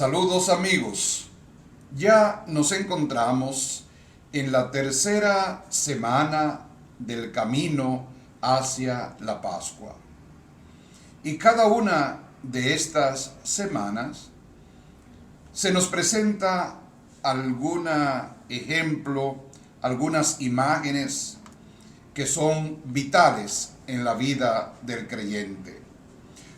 Saludos amigos, ya nos encontramos en la tercera semana del camino hacia la Pascua. Y cada una de estas semanas se nos presenta algún ejemplo, algunas imágenes que son vitales en la vida del creyente.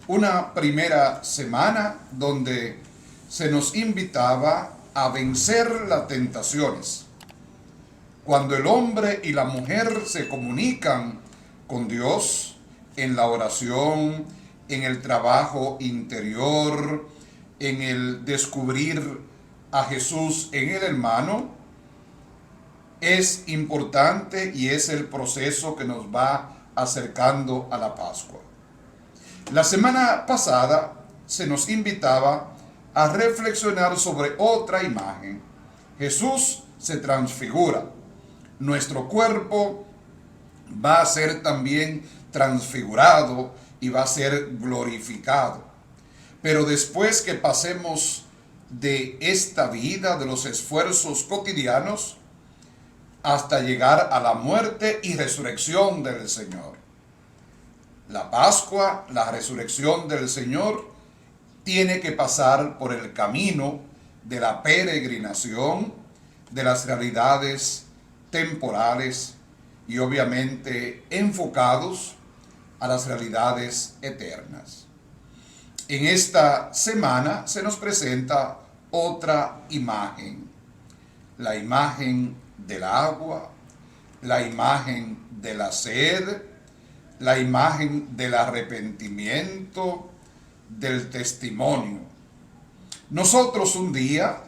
Una primera semana donde se nos invitaba a vencer las tentaciones. Cuando el hombre y la mujer se comunican con Dios en la oración, en el trabajo interior, en el descubrir a Jesús en el hermano, es importante y es el proceso que nos va acercando a la Pascua. La semana pasada se nos invitaba a reflexionar sobre otra imagen. Jesús se transfigura. Nuestro cuerpo va a ser también transfigurado y va a ser glorificado. Pero después que pasemos de esta vida, de los esfuerzos cotidianos, hasta llegar a la muerte y resurrección del Señor. La Pascua, la resurrección del Señor, tiene que pasar por el camino de la peregrinación, de las realidades temporales y obviamente enfocados a las realidades eternas. En esta semana se nos presenta otra imagen, la imagen del agua, la imagen de la sed, la imagen del arrepentimiento, del testimonio. Nosotros un día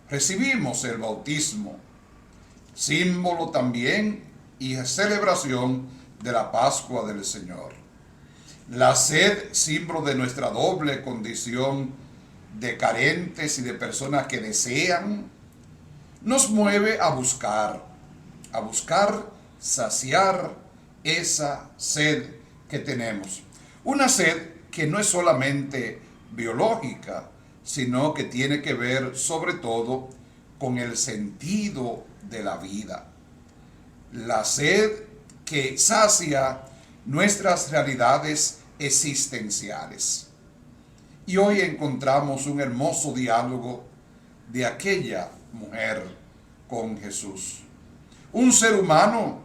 recibimos el bautismo, símbolo también y celebración de la Pascua del Señor. La sed, símbolo de nuestra doble condición de carentes y de personas que desean, nos mueve a buscar saciar esa sed que tenemos. Una sed que no es solamente biológica, sino que tiene que ver sobre todo con el sentido de la vida. La sed que sacia nuestras realidades existenciales. Y hoy encontramos un hermoso diálogo de aquella mujer con Jesús. Un ser humano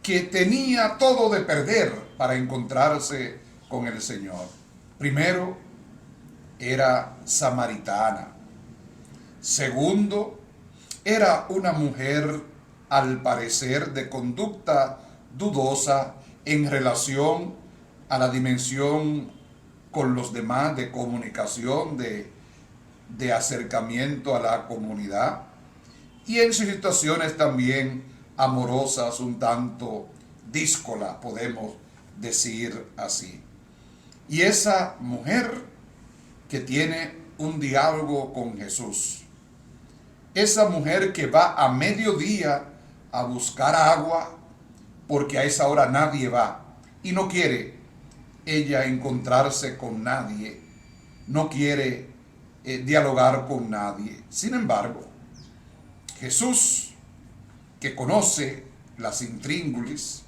que tenía todo de perder para encontrarse con el Señor. Primero, era samaritana. Segundo, era una mujer al parecer de conducta dudosa en relación a la dimensión con los demás de comunicación, de acercamiento a la comunidad y en situaciones también amorosas un tanto díscolas, podemos decir así. Y esa mujer que tiene un diálogo con Jesús, esa mujer que va a mediodía a buscar agua porque a esa hora nadie va y no quiere ella encontrarse con nadie, no quiere dialogar con nadie. Sin embargo, Jesús, que conoce las intríngulis,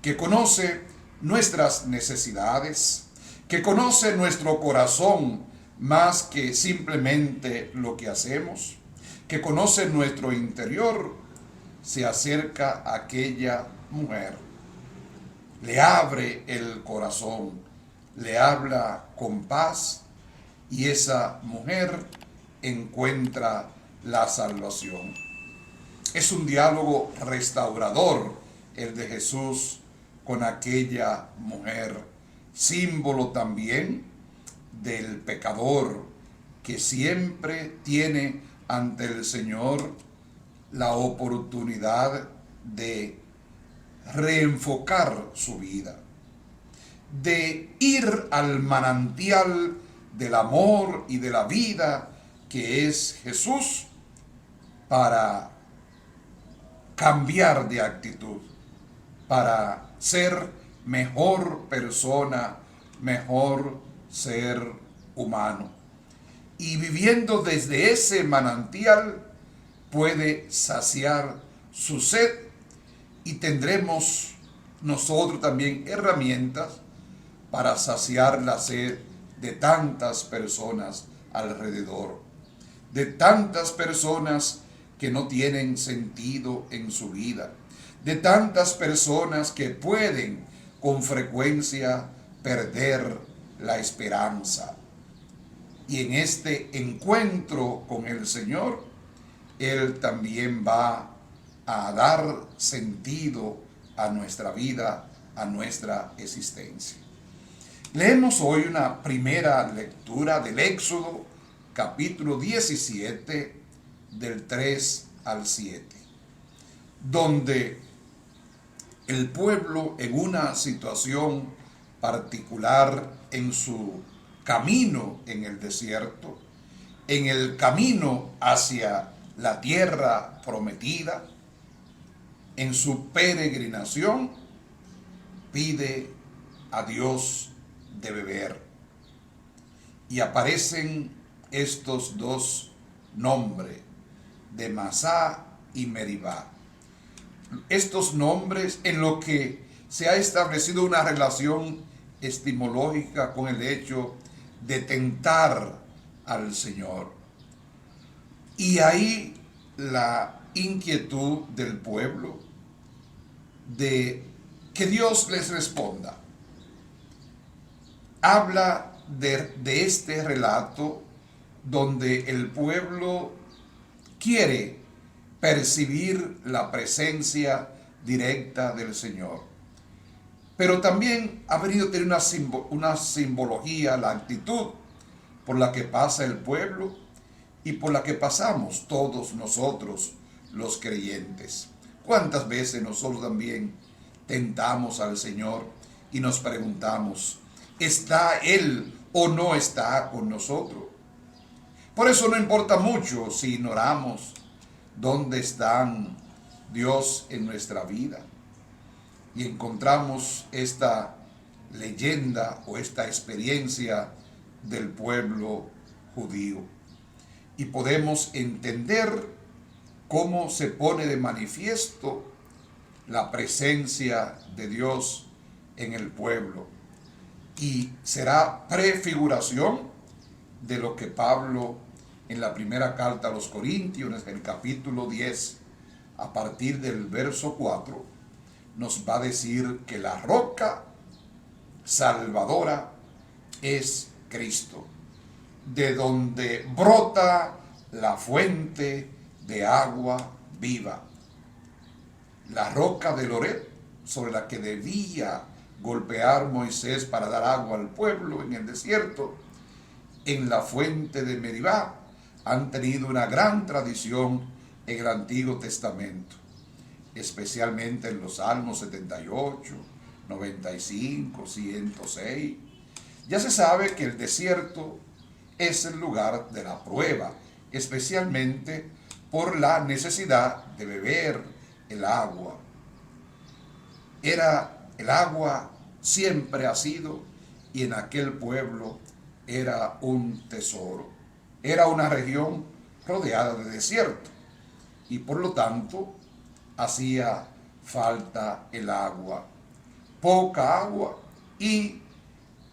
que conoce nuestras necesidades, que conoce nuestro corazón más que simplemente lo que hacemos, que conoce nuestro interior, se acerca a aquella mujer, le abre el corazón, le habla con paz y esa mujer encuentra la salvación. Es un diálogo restaurador el de Jesús con aquella mujer, símbolo también del pecador que siempre tiene ante el Señor la oportunidad de reenfocar su vida, de ir al manantial del amor y de la vida que es Jesús para cambiar de actitud, para ser mejor persona, mejor ser humano. y viviendo desde ese manantial puede saciar su sed, y tendremos nosotros también herramientas para saciar la sed de tantas personas alrededor, de tantas personas que no tienen sentido en su vida, de tantas personas que pueden con frecuencia perder la esperanza. Y en este encuentro con el Señor, Él también va a dar sentido a nuestra vida, a nuestra existencia. Leemos hoy una primera lectura del Éxodo, capítulo 17, del 3 al 7, donde el pueblo, en una situación particular en su camino en el desierto, en el camino hacia la tierra prometida, en su peregrinación, pide a Dios de beber. Y aparecen estos dos nombres, de Masá y Meribá. Estos nombres en lo que se ha establecido una relación etimológica con el hecho de tentar al Señor. Y ahí la inquietud del pueblo de que Dios les responda. Habla de este relato donde el pueblo quiere percibir la presencia directa del Señor. Pero también ha venido a tener una simbología, la actitud por la que pasa el pueblo y por la que pasamos todos nosotros los creyentes. ¿Cuántas veces nosotros también tentamos al Señor y nos preguntamos, ¿está Él o no está con nosotros? Por eso no importa mucho si ignoramos dónde está Dios en nuestra vida. Y encontramos esta leyenda o esta experiencia del pueblo judío. Y podemos entender cómo se pone de manifiesto la presencia de Dios en el pueblo. Y será prefiguración de lo que Pablo en la primera carta a los Corintios, en el capítulo 10, a partir del verso 4, nos va a decir que la roca salvadora es Cristo, de donde brota la fuente de agua viva. La roca de Oreb, sobre la que debía golpear Moisés para dar agua al pueblo en el desierto, en la fuente de Meribá, han tenido una gran tradición en el Antiguo Testamento, especialmente en los Salmos 78, 95, 106. Ya se sabe que el desierto es el lugar de la prueba, especialmente por la necesidad de beber el agua. El agua siempre ha sido, y en aquel pueblo era un tesoro. Era una región rodeada de desierto, y por lo tanto hacía falta el agua, poca agua, y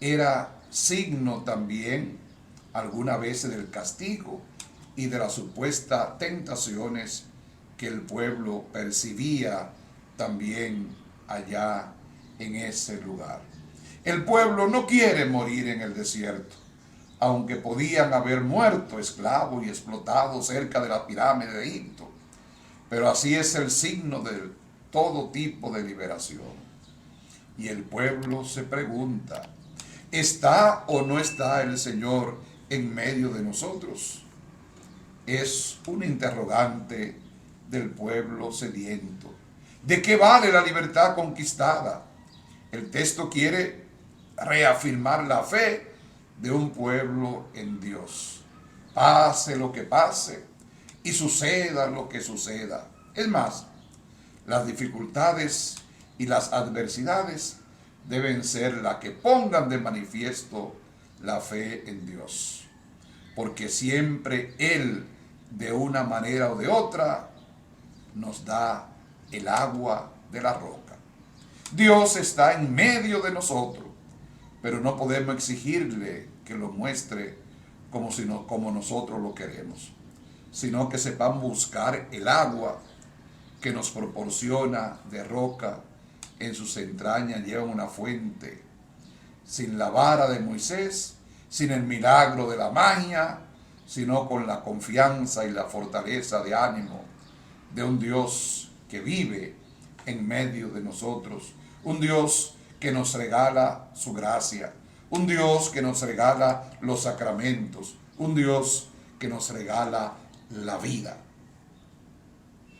era signo también algunas veces del castigo y de las supuestas tentaciones que el pueblo percibía también allá en ese lugar. El pueblo no quiere morir en el desierto, aunque podían haber muerto esclavos y explotados cerca de la pirámide de Egipto. Pero así es el signo de todo tipo de liberación. Y el pueblo se pregunta, ¿está o no está el Señor en medio de nosotros? Es un interrogante del pueblo sediento. ¿De qué vale la libertad conquistada? El texto quiere reafirmar la fe de un pueblo en Dios. Pase lo que pase y suceda lo que suceda. Es más, las dificultades y las adversidades deben ser las que pongan de manifiesto la fe en Dios. porque siempre Él, de una manera o de otra, nos da el agua de la roca. Dios está en medio de nosotros, pero no podemos exigirle que lo muestre como nosotros lo queremos, sino que sepamos buscar el agua que nos proporciona de roca. En sus entrañas lleva una fuente. Sin la vara de Moisés, sin el milagro de la magia, sino con la confianza y la fortaleza de ánimo de un Dios que vive en medio de nosotros, un Dios que nos regala su gracia, un Dios que nos regala los sacramentos, un Dios que nos regala la vida.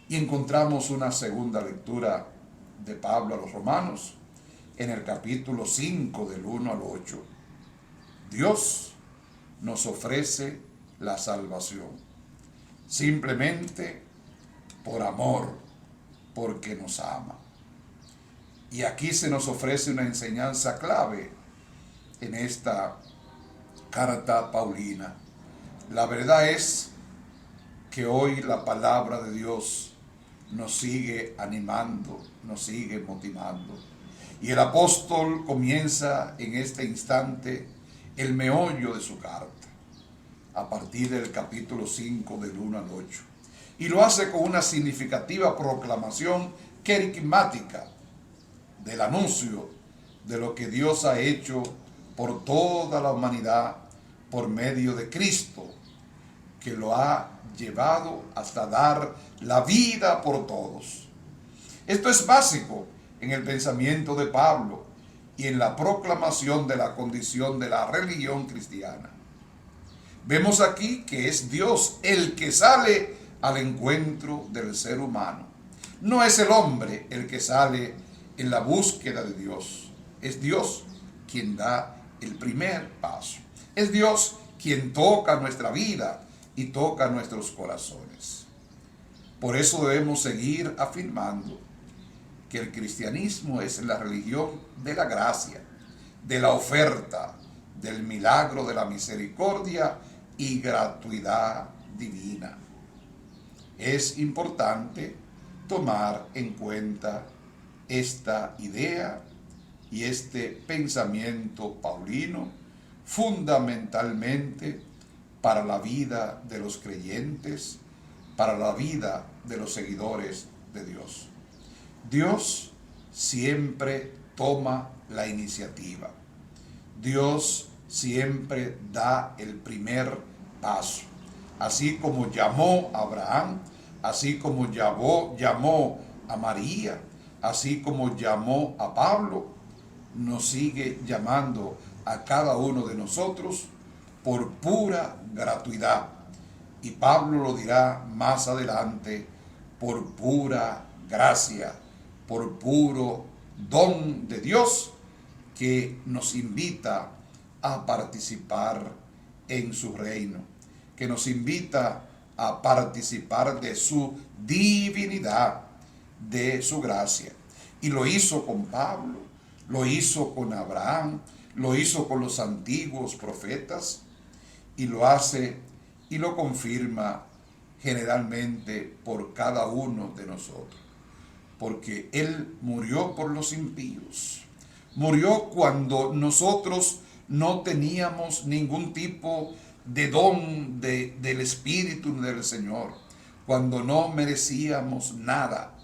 Y encontramos una segunda lectura de Pablo a los Romanos en el capítulo 5 del 1 al 8. Dios nos ofrece la salvación simplemente por amor, porque nos ama. Y aquí se nos ofrece una enseñanza clave en esta carta paulina. La verdad es que hoy la palabra de Dios nos sigue animando, nos sigue motivando. Y el apóstol comienza en este instante el meollo de su carta, a partir del capítulo 5 del 1 al 8. Y lo hace con una significativa proclamación querigmática del anuncio de lo que Dios ha hecho por toda la humanidad por medio de Cristo, que lo ha llevado hasta dar la vida por todos. Esto es básico en el pensamiento de Pablo y en la proclamación de la condición de la religión cristiana. Vemos aquí que es Dios el que sale al encuentro del ser humano. No es el hombre el que sale en la búsqueda de Dios. Es Dios quien da el primer paso. Es Dios quien toca nuestra vida y toca nuestros corazones. Por eso debemos seguir afirmando que el cristianismo es la religión de la gracia, de la oferta, del milagro de la misericordia y gratuidad divina. Es importante tomar en cuenta esta idea y este pensamiento paulino fundamentalmente para la vida de los creyentes, para la vida de los seguidores de Dios. Dios siempre toma la iniciativa. Dios siempre da el primer paso. Así como llamó a Abraham, así como llamó a María, así como llamó a Pablo, nos sigue llamando a cada uno de nosotros por pura gratuidad. Y Pablo lo dirá más adelante, por pura gracia, por puro don de Dios que nos invita a participar en su reino, que nos invita a participar de su divinidad, de su gracia. Y lo hizo con Pablo, lo hizo con Abraham, lo hizo con los antiguos profetas y lo hace y lo confirma generalmente por cada uno de nosotros. Porque Él murió por los impíos. Murió cuando nosotros no teníamos ningún tipo de don del Espíritu del Señor. Cuando no merecíamos nada.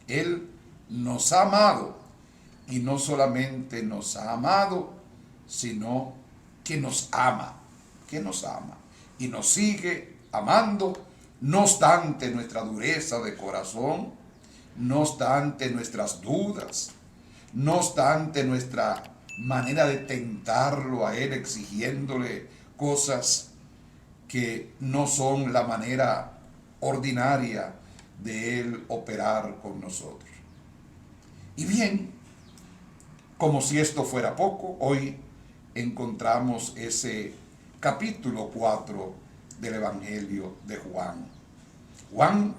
Él nos ha amado. Y no solamente nos ha amado, sino que nos ama. Que nos ama. Y nos sigue amando, no obstante nuestra dureza de corazón, no obstante nuestras dudas, no obstante nuestra manera de tentarlo a Él exigiéndole cosas que no son la manera ordinaria de Él operar con nosotros. Y bien, como si esto fuera poco, hoy encontramos ese capítulo 4 del Evangelio de Juan. Juan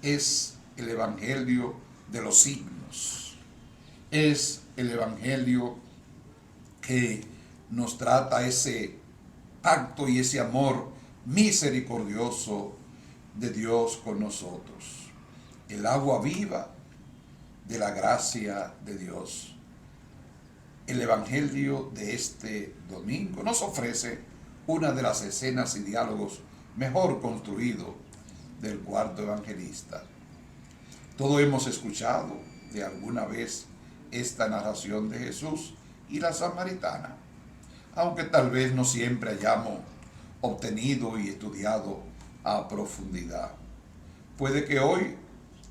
es el Evangelio de los signos. Es el Evangelio que nos trata ese pacto y ese amor misericordioso de Dios con nosotros. El agua viva de la gracia de Dios. El Evangelio de este domingo nos ofrece una de las escenas y diálogos mejor construidos del cuarto evangelista. Todos hemos escuchado de alguna vez esta narración de Jesús y la samaritana, aunque tal vez no siempre hayamos obtenido y estudiado a profundidad. Puede que hoy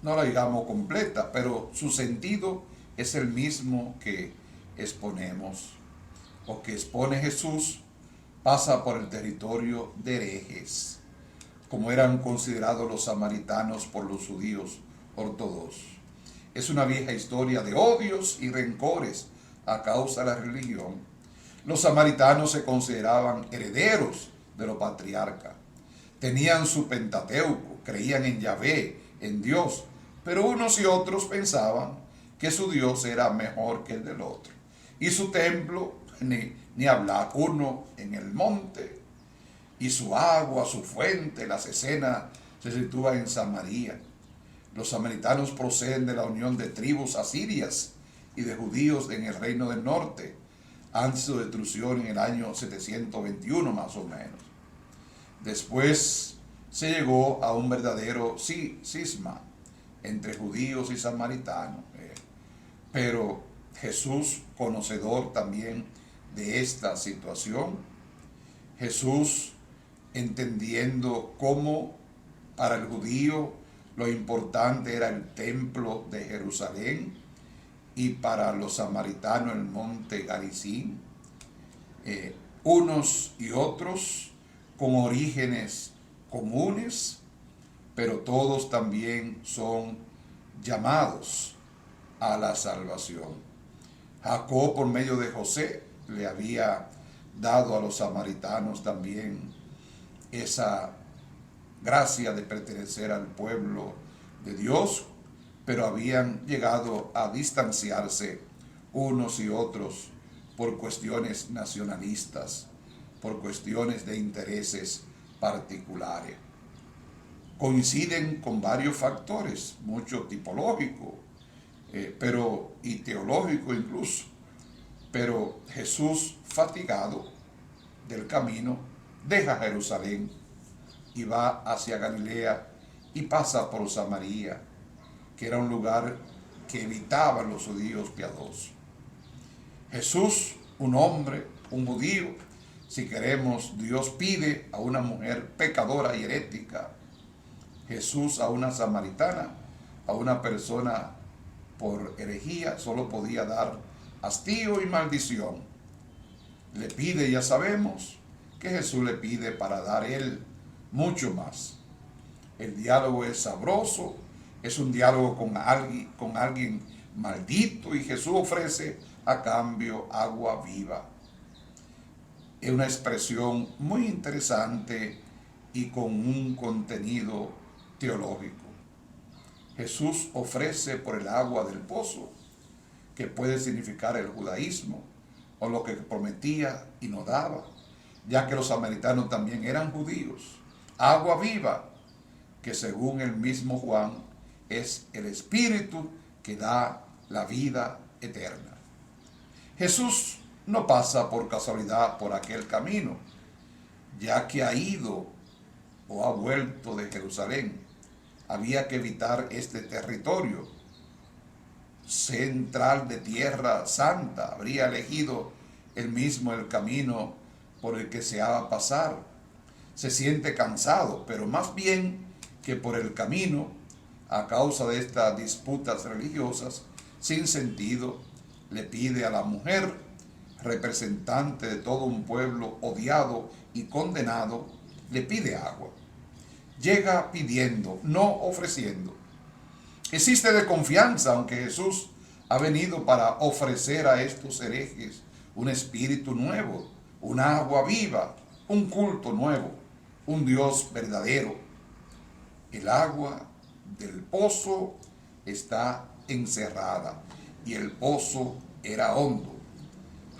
no la digamos completa, pero su sentido es el mismo que exponemos o que expone Jesús. Pasa por el territorio de herejes, como eran considerados los samaritanos por los judíos ortodoxos. Es una vieja historia de odios y rencores a causa de la religión. Los samaritanos se consideraban herederos de los patriarcas. Tenían su Pentateuco, creían en Yahvé, en Dios, pero unos y otros pensaban que su Dios era mejor que el del otro. Y su templo, ni hablar, uno en el monte, y su agua, su fuente, las escenas se sitúan en Samaria. Los samaritanos proceden de la unión de tribus asirias y de judíos en el reino del norte, antes de su destrucción en el año 721 más o menos. Después se llegó a un verdadero cisma entre judíos y samaritanos. Pero Jesús, conocedor también de esta situación, Jesús entendiendo cómo para el judío lo importante era el templo de Jerusalén y para los samaritanos el monte Garizim, unos y otros con orígenes comunes, pero todos también son llamados a la salvación. Jacob, por medio de José, le había dado a los samaritanos también esa gracia de pertenecer al pueblo de Dios, pero habían llegado a distanciarse unos y otros por cuestiones nacionalistas, por cuestiones de intereses particulares. Coinciden con varios factores, mucho tipológico, y teológico incluso. Pero Jesús, fatigado del camino, deja Jerusalén y va hacia Galilea y pasa por Samaria, que era un lugar que evitaban los judíos piadosos. Jesús, un hombre, un judío, si queremos, Dios pide a una mujer pecadora y herética. Jesús a una samaritana, a una persona por herejía, solo podía dar hastío y maldición. Le pide, ya sabemos, que Jesús le pide para dar él mucho más. El diálogo es sabroso, es un diálogo con alguien maldito, y Jesús ofrece a cambio agua viva. Es una expresión muy interesante y con un contenido teológico. Jesús ofrece por el agua del pozo, que puede significar el judaísmo, o lo que prometía y no daba, ya que los samaritanos también eran judíos. Agua viva, que según el mismo Juan, es el Espíritu que da la vida eterna. Jesús no pasa por casualidad por aquel camino, ya que ha ido o ha vuelto de Jerusalén. Había que evitar este territorio central de Tierra Santa. Habría elegido él mismo el camino por el que se ha de pasar. Se siente cansado, pero más bien que por el camino, a causa de estas disputas religiosas sin sentido, le pide a la mujer, representante de todo un pueblo odiado y condenado, le pide agua. Llega pidiendo, no ofreciendo. Existe de confianza, aunque Jesús ha venido para ofrecer a estos herejes un espíritu nuevo, un agua viva, un culto nuevo, un Dios verdadero. El agua del pozo está encerrada y el pozo era hondo.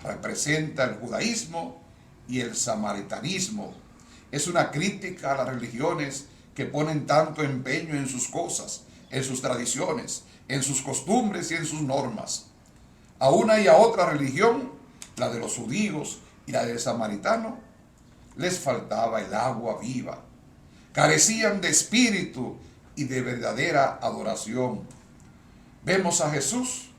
Representa el judaísmo y el samaritanismo. Es una crítica a las religiones que ponen tanto empeño en sus cosas, en sus tradiciones, en sus costumbres y en sus normas. A una y a otra religión, la de los judíos y la del samaritano, les faltaba el agua viva. Carecían de espíritu y de verdadera adoración. Vemos a Jesús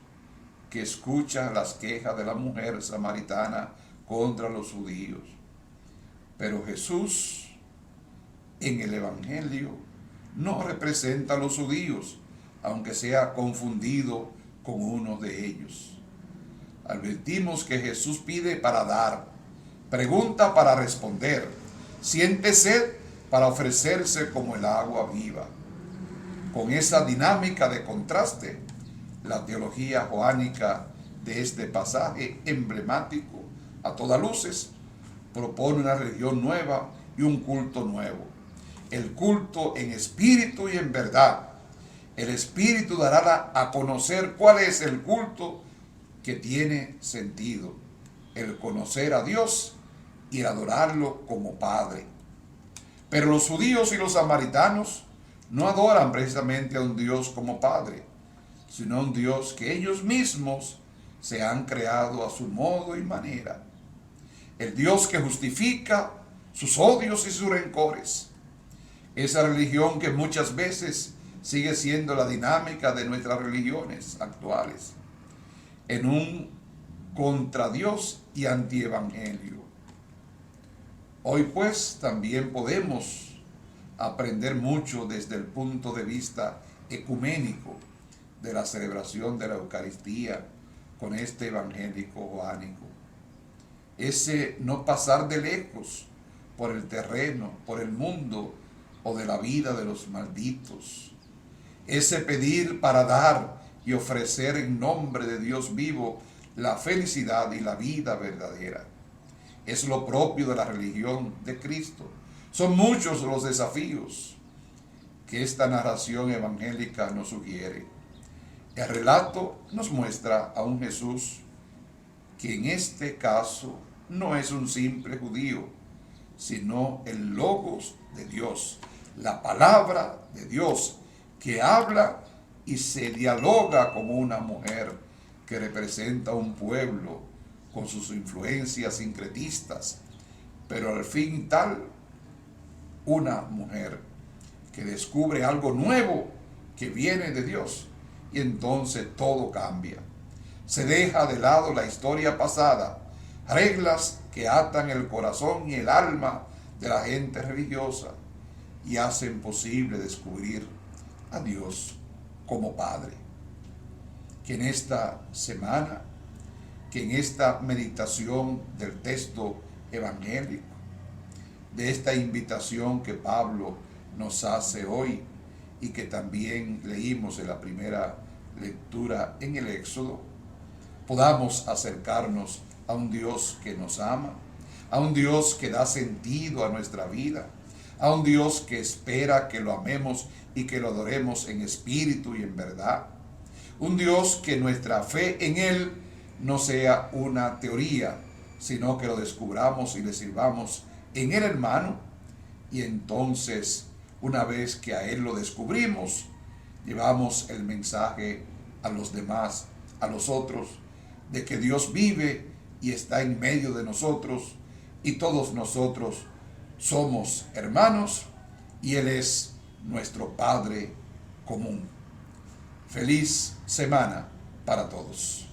que escucha las quejas de la mujer samaritana contra los judíos. Pero Jesús en el Evangelio no representa a los judíos, aunque sea confundido con uno de ellos. Advertimos que Jesús pide para dar, pregunta para responder, siente sed para ofrecerse como el agua viva. Con esa dinámica de contraste, la teología joánica de este pasaje emblemático, a todas luces, propone una religión nueva y un culto nuevo. El culto en espíritu y en verdad. El Espíritu dará a conocer cuál es el culto que tiene sentido. El conocer a Dios y el adorarlo como Padre. Pero los judíos y los samaritanos no adoran precisamente a un Dios como Padre, sino a un Dios que ellos mismos se han creado a su modo y manera. El Dios que justifica sus odios y sus rencores. Esa religión que muchas veces sigue siendo la dinámica de nuestras religiones actuales, en un contra Dios y antievangelio. Hoy pues también podemos aprender mucho desde el punto de vista ecuménico de la celebración de la Eucaristía con este evangélico joánico. Ese no pasar de lejos por el terreno, por el mundo o de la vida de los malditos. Ese pedir para dar y ofrecer en nombre de Dios vivo la felicidad y la vida verdadera. Es lo propio de la religión de Cristo. Son muchos los desafíos que esta narración evangélica nos sugiere. El relato nos muestra a un Jesús que en este caso no es un simple judío, sino el Logos de Dios, la palabra de Dios, que habla y se dialoga como una mujer que representa un pueblo con sus influencias sincretistas, pero al fin tal, una mujer que descubre algo nuevo que viene de Dios, y entonces todo cambia. Se deja de lado la historia pasada, reglas que atan el corazón y el alma de la gente religiosa y hacen posible descubrir a Dios como Padre. Que en esta semana, que en esta meditación del texto evangélico, de esta invitación que Pablo nos hace hoy y que también leímos en la primera lectura en el Éxodo, podamos acercarnos a un Dios que nos ama, a un Dios que da sentido a nuestra vida, a un Dios que espera que lo amemos y que lo adoremos en espíritu y en verdad. Un Dios que nuestra fe en Él no sea una teoría, sino que lo descubramos y le sirvamos en el hermano. Y entonces, una vez que a Él lo descubrimos, llevamos el mensaje a los demás, a los otros, de que Dios vive y está en medio de nosotros, y todos nosotros somos hermanos, y Él es nuestro Padre común. Feliz semana para todos.